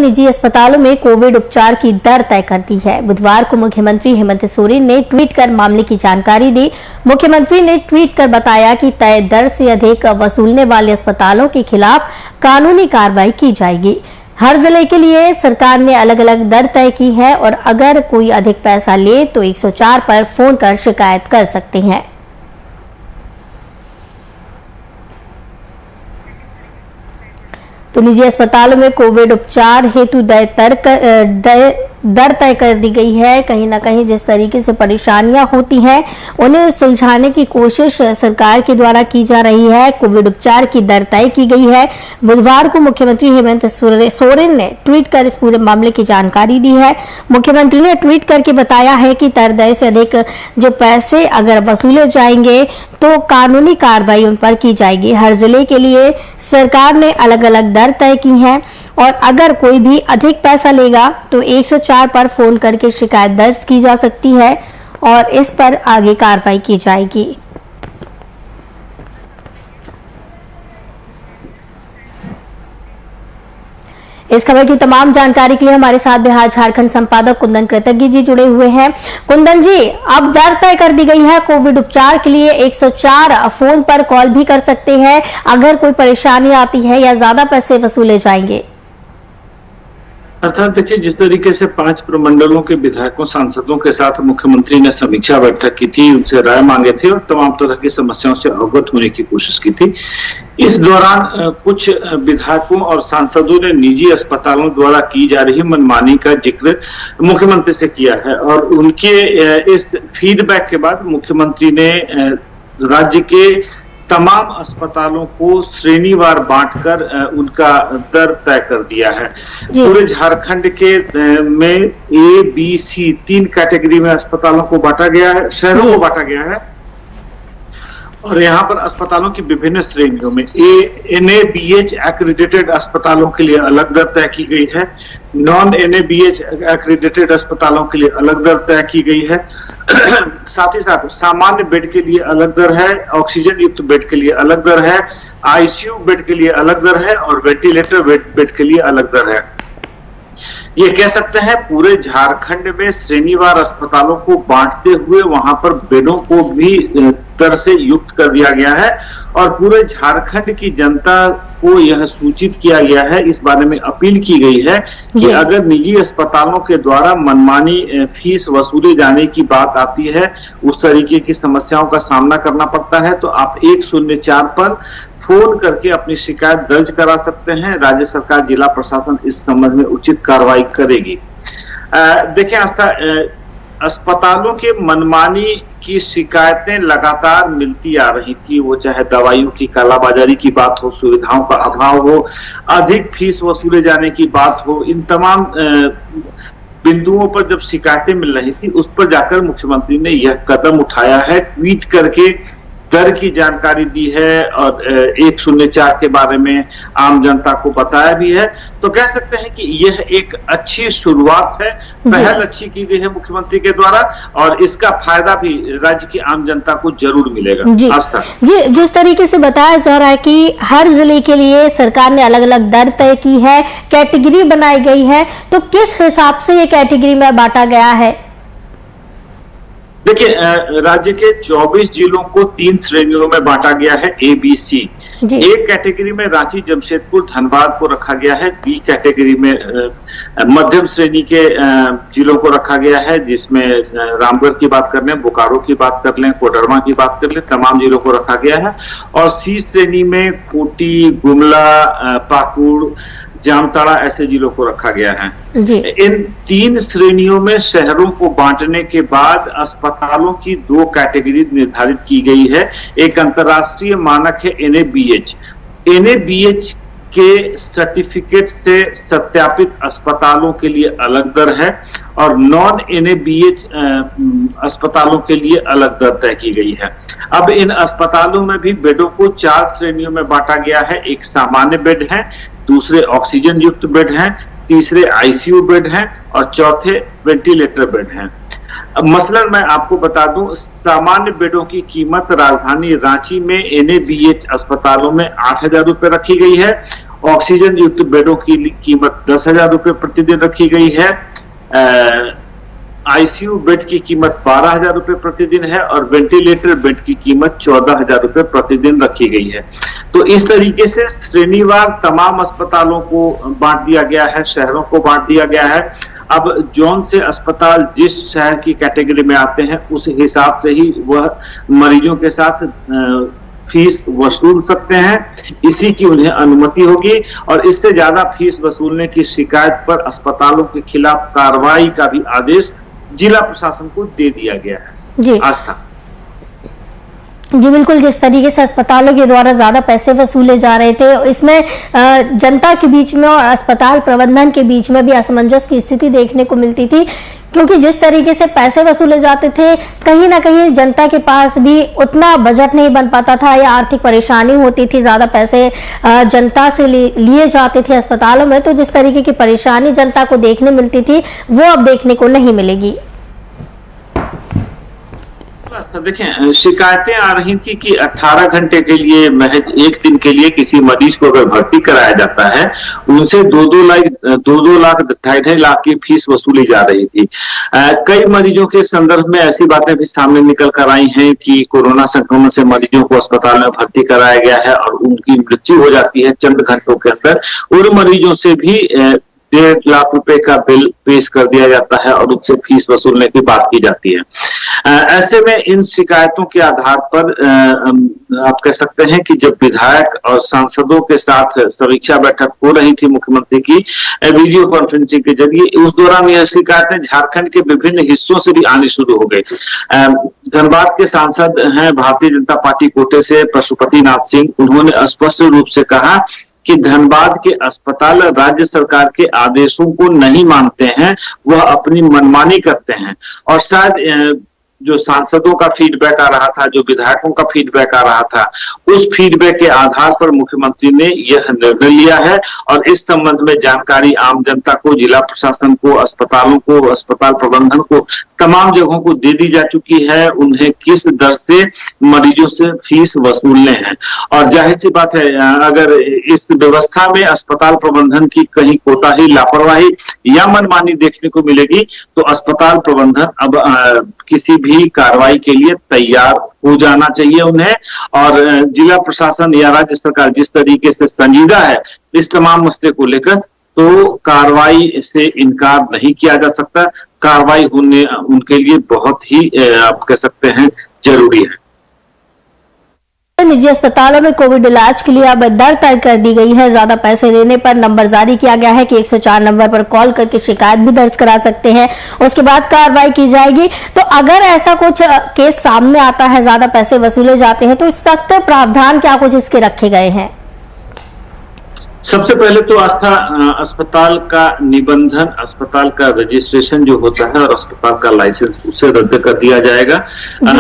निजी अस्पतालों में कोविड उपचार की दर तय कर दी है। बुधवार को मुख्यमंत्री हेमंत सोरेन ने ट्वीट कर मामले की जानकारी दी। मुख्यमंत्री ने ट्वीट कर बताया कि तय दर से अधिक वसूलने वाले अस्पतालों के खिलाफ कानूनी कार्रवाई की जाएगी। हर जिले के लिए सरकार ने अलग अलग दर तय की है और अगर कोई अधिक पैसा ले तो 104 पर फोन कर शिकायत कर सकते हैं। तो निजी अस्पतालों में कोविड उपचार हेतु दर तय कर दी गई है। कहीं ना कहीं जिस तरीके से परेशानियां होती हैं उन्हें सुलझाने की कोशिश सरकार के द्वारा की जा रही है। कोविड उपचार की दर तय की गई है। बुधवार को मुख्यमंत्री हेमंत सोरेन ने ट्वीट कर इस पूरे मामले की जानकारी दी है। मुख्यमंत्री ने ट्वीट करके बताया है कि तय दर से अधिक जो पैसे अगर वसूले जाएंगे तो कानूनी कार्रवाई उन पर की जाएगी। हर जिले के लिए सरकार ने अलग अलग दर तय की है और अगर कोई भी अधिक पैसा लेगा तो 104 पर फोन करके शिकायत दर्ज की जा सकती है और इस पर आगे कार्रवाई की जाएगी। इस खबर की तमाम जानकारी के लिए हमारे साथ बिहार झारखंड संपादक कुंदन कृतज्ञ जी जुड़े हुए हैं। कुंदन जी, अब दर तय कर दी गई है कोविड उपचार के लिए 104 फोन पर कॉल भी कर सकते हैं अगर कोई परेशानी आती है या ज्यादा पैसे वसूले जाएंगे। अर्थात देखिए, जिस तरीके से 5 प्रमंडलों के विधायकों सांसदों के साथ मुख्यमंत्री ने समीक्षा बैठक की थी, उनसे राय मांगे थे और तमाम तरह की समस्याओं से अवगत होने की कोशिश की थी। इस दौरान कुछ विधायकों और सांसदों ने निजी अस्पतालों द्वारा की जा रही मनमानी का जिक्र मुख्यमंत्री से किया है और उनके इस फीडबैक के बाद मुख्यमंत्री ने राज्य के तमाम अस्पतालों को श्रेणीवार बांटकर उनका दर तय कर दिया है। पूरे झारखंड के में A, B, C 3 कैटेगरी में अस्पतालों को बांटा गया है, शहरों को बांटा गया है और यहाँ पर अस्पतालों की विभिन्न श्रेणियों में NABH एक्रेडिटेड अस्पतालों के लिए अलग दर तय की गई है, नॉन NABH एक्रेडिटेड अस्पतालों के लिए अलग दर तय की गई है। साथ ही साथ सामान्य बेड के लिए अलग दर है, ऑक्सीजन युक्त बेड के लिए अलग दर है, ICU बेड के लिए अलग दर है और वेंटिलेटर बेड के लिए अलग दर है। ये कह सकते हैं पूरे झारखंड में श्रेणीवार अस्पतालों को बांटते हुए वहां पर बेडों को भी दर से युक्त कर दिया गया है और पूरे झारखंड की जनता को यह सूचित किया गया है, इस बारे में अपील की गई है कि अगर निजी अस्पतालों के द्वारा मनमानी फीस वसूले जाने की बात आती है, उस तरीके की समस्याओं का सामना करना पड़ता है, तो आप 104 पर फोन करके अपनी शिकायत दर्ज करा सकते हैं। राज्य सरकार, जिला प्रशासन इस संबंध में उचित कार्रवाई करेगी। देखिए आस्था, अस्पतालों के मनमानी की शिकायतें लगातार मिलती आ रही थी, वो चाहे दवाइयों की कालाबाजारी की बात हो, सुविधाओं का अभाव हो, अधिक फीस वसूले जाने की बात हो, इन तमाम बिंदुओं पर जब शिकायतें मिल रही थी उस पर जाकर मुख्यमंत्री ने यह कदम उठाया है, ट्वीट करके दर की जानकारी दी है और 104 के बारे में आम जनता को बताया भी है। तो कह सकते हैं कि यह एक अच्छी शुरुआत है, पहल अच्छी की गई है मुख्यमंत्री के द्वारा और इसका फायदा भी राज्य की आम जनता को जरूर मिलेगा। जी, जिस तरीके से बताया जा रहा है कि हर जिले के लिए सरकार ने अलग अलग दर तय की है, कैटेगरी बनाई गई है, तो किस हिसाब से ये कैटेगरी में बांटा गया है? देखिए, राज्य के 24 जिलों को 3 श्रेणियों में बांटा गया है, A, B, C। एक कैटेगरी में रांची, जमशेदपुर, धनबाद को रखा गया है। B कैटेगरी में मध्यम श्रेणी के जिलों को रखा गया है, जिसमें रामगढ़ की बात कर लें, बोकारो की बात कर लें, कोडरमा की बात कर लें, तमाम जिलों को रखा गया है। और C श्रेणी में खूंटी, गुमला, पाकुड़, जामताड़ा ऐसे जिलों को रखा गया है। इन 3 श्रेणियों में शहरों को बांटने के बाद अस्पतालों की 2 कैटेगरी निर्धारित की गई है। एक अंतर्राष्ट्रीय मानक है NABH। NABH के सर्टिफिकेट से सत्यापित अस्पतालों के लिए अलग दर है और नॉन NABH अस्पतालों के लिए अलग दर तय की गई है। अब इन अस्पतालों में भी बेडों को 4 श्रेणियों में बांटा गया है। एक सामान्य बेड है, दूसरे ऑक्सीजन युक्त बेड हैं, तीसरे ICU बेड हैं और चौथे वेंटिलेटर बेड हैं। मसलन मैं आपको बता दूं, सामान्य बेडों की कीमत राजधानी रांची में NABH अस्पतालों में 8,000 रुपए रखी गई है ऑक्सीजन युक्त बेडों की कीमत 10,000 रुपए प्रतिदिन रखी गई है। आईसीयू बेड की कीमत 12,000 रुपए प्रतिदिन है और वेंटिलेटर बेड की कीमत 14,000 रुपए प्रतिदिन रखी गई है। तो इस तरीके से श्रेणीवार तमाम अस्पतालों को बांट दिया गया है, शहरों को बांट दिया गया है। अब जौन से अस्पताल जिस शहर की कैटेगरी में आते हैं उस हिसाब से ही वह मरीजों के साथ फीस वसूल सकते हैं, इसी की उन्हें अनुमति होगी। और इससे ज्यादा फीस वसूलने की शिकायत पर अस्पतालों के खिलाफ कार्रवाई का भी आदेश जिला प्रशासन को दे दिया गया है। जी आस्था जी बिल्कुल, जिस तरीके से अस्पतालों के द्वारा ज्यादा पैसे वसूले जा रहे थे, इसमें जनता के बीच में और अस्पताल प्रबंधन के बीच में भी असमंजस की स्थिति देखने को मिलती थी, क्योंकि जिस तरीके से पैसे वसूले जाते थे कहीं ना कहीं जनता के पास भी उतना बजट नहीं बन पाता था या आर्थिक परेशानी होती थी, ज्यादा पैसे जनता से लिए जाते थे अस्पतालों में। तो जिस तरीके की परेशानी जनता को देखने मिलती थी वो अब देखने को नहीं मिलेगी। देखें, शिकायतें आ रही थी कि 18 घंटे के लिए, महज एक दिन के लिए किसी मरीज को अगर भर्ती कराया जाता है उनसे 2-2 लाख 2.5 लाख की फीस वसूली जा रही थी। कई मरीजों के संदर्भ में ऐसी बातें भी सामने निकल कर आई हैं कि कोरोना संक्रमण से मरीजों को अस्पताल में भर्ती कराया गया है और उनकी मृत्यु हो जाती है चंद घंटों के अंदर। उन मरीजों से भी 1.5 लाख रुपए का बिल पेश कर दिया जाता है और उससे फीस वसूलने की बात की जाती है। ऐसे में इन शिकायतों के आधार पर आप कह सकते हैं कि जब विधायक और सांसदों के साथ समीक्षा बैठक हो रही थी मुख्यमंत्री की वीडियो कॉन्फ्रेंसिंग के जरिए, उस दौरान यह शिकायतें झारखंड के विभिन्न हिस्सों से भी आनी शुरू हो गई। धनबाद के सांसद हैं भारतीय जनता पार्टी कोटे से पशुपति नाथ सिंह, उन्होंने स्पष्ट रूप से कहा कि धनबाद के अस्पताल राज्य सरकार के आदेशों को नहीं मानते हैं, वह अपनी मनमानी करते हैं। और शायद जो सांसदों का फीडबैक आ रहा था, जो विधायकों का फीडबैक आ रहा था, उस फीडबैक के आधार पर मुख्यमंत्री ने यह निर्णय लिया है और इस संबंध में जानकारी आम जनता को, जिला प्रशासन को, अस्पतालों को, अस्पताल प्रबंधन को, तमाम जगहों को दे दी जा चुकी है उन्हें किस दर से मरीजों से फीस वसूलने हैं। और जाहिर सी बात है, अगर इस व्यवस्था में अस्पताल प्रबंधन की कहीं कोताही, लापरवाही या मनमानी देखने को मिलेगी तो अस्पताल प्रबंधन अब किसी भी कार्रवाई के लिए तैयार हो जाना चाहिए उन्हें। और जिला प्रशासन या राज्य सरकार जिस तरीके से संजीदा है इस तमाम मसले को लेकर, तो कार्रवाई से इनकार नहीं किया जा सकता। कार्रवाई होने उनके लिए बहुत ही आप कह सकते हैं जरूरी है। निजी अस्पतालों में कोविड इलाज के लिए अब दर तय कर दी गई है। ज्यादा पैसे लेने पर नंबर जारी किया गया है कि 104 नंबर पर कॉल करके शिकायत भी दर्ज करा सकते हैं, उसके बाद कार्रवाई की जाएगी। तो अगर ऐसा कुछ केस सामने आता है, ज्यादा पैसे वसूले जाते हैं, तो सख्त प्रावधान क्या कुछ इसके रखे गए हैं? सबसे पहले तो आस्था, अस्पताल का निबंधन, अस्पताल का रजिस्ट्रेशन जो होता है और अस्पताल का लाइसेंस, उसे रद्द कर दिया जाएगा।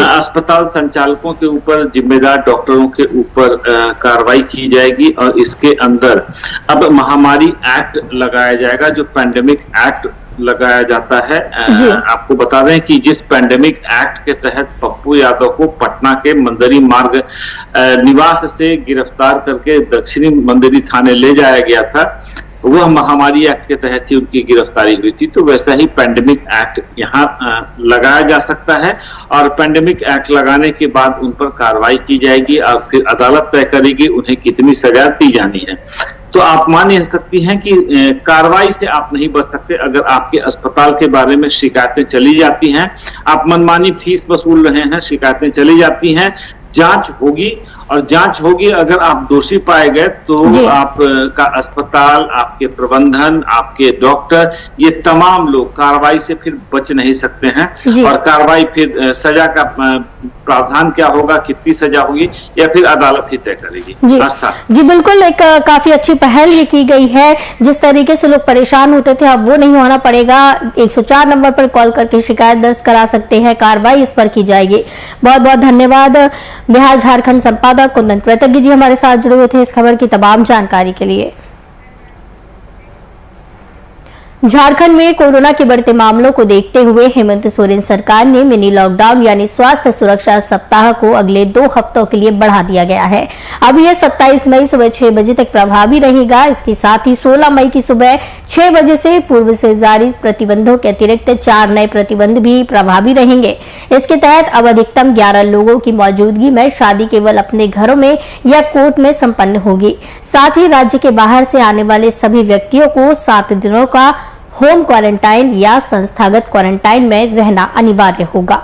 अस्पताल संचालकों के ऊपर, जिम्मेदार डॉक्टरों के ऊपर कार्रवाई की जाएगी और इसके अंदर अब महामारी एक्ट लगाया जाएगा, जो पैंडेमिक एक्ट लगाया जाता है। आपको बता दें कि जिस पैंडेमिक एक्ट के तहत पप्पू यादव को पटना के मंदिरी मार्ग निवास से गिरफ्तार करके दक्षिणी मंदिरी थाने ले जाया गया था, वह महामारी एक्ट के तहत ही उनकी गिरफ्तारी हुई थी। तो वैसा ही पैंडेमिक एक्ट यहाँ लगाया जा सकता है और पैंडेमिक एक्ट लगाने के बाद उन पर कार्रवाई की जाएगी और फिर अदालत तय करेगी उन्हें कितनी सजा दी जानी है। तो आप मान सकती हैं कि कार्रवाई से आप नहीं बच सकते। अगर आपके अस्पताल के बारे में शिकायतें चली जाती हैं, आप मनमानी फीस वसूल रहे हैं, शिकायतें चली जाती हैं, जांच होगी और जांच होगी, अगर आप दोषी पाए गए तो आपका अस्पताल, आपके प्रबंधन, आपके डॉक्टर, ये तमाम लोग कार्रवाई से फिर बच नहीं सकते हैं। और कार्रवाई फिर सजा का प्रावधान क्या होगा, कितनी सजा होगी, या फिर अदालत ही तय करेगी। आस्था जी बिल्कुल, एक काफी अच्छी पहल ये की गई है। जिस तरीके से लोग परेशान होते थे अब वो नहीं होना पड़ेगा। 104 नंबर पर कॉल करके शिकायत दर्ज करा सकते हैं, कार्रवाई इस पर की जाएगी। बहुत बहुत धन्यवाद बिहार झारखंड संपादक कुंदन कृतज्ञ जी हमारे साथ जुड़े हुए थे इस खबर की तमाम जानकारी के लिए। झारखंड में कोरोना के बढ़ते मामलों को देखते हुए हेमंत सोरेन सरकार ने मिनी लॉकडाउन यानी स्वास्थ्य सुरक्षा सप्ताह को अगले 2 हफ्तों के लिए बढ़ा दिया गया है। अब यह 27 मई सुबह 6 बजे तक प्रभावी रहेगा। इसके साथ ही 16 मई की सुबह 6 बजे से पूर्व से जारी प्रतिबंधों के अतिरिक्त 4 नए प्रतिबंध भी प्रभावी रहेंगे। इसके तहत अब अधिकतम 11 लोगों की मौजूदगी में शादी केवल अपने घरों में या कोर्ट में संपन्न होगी। साथ ही राज्य के बाहर से आने वाले सभी व्यक्तियों को 7 दिनों का होम क्वारंटाइन या संस्थागत क्वारंटाइन में रहना अनिवार्य होगा।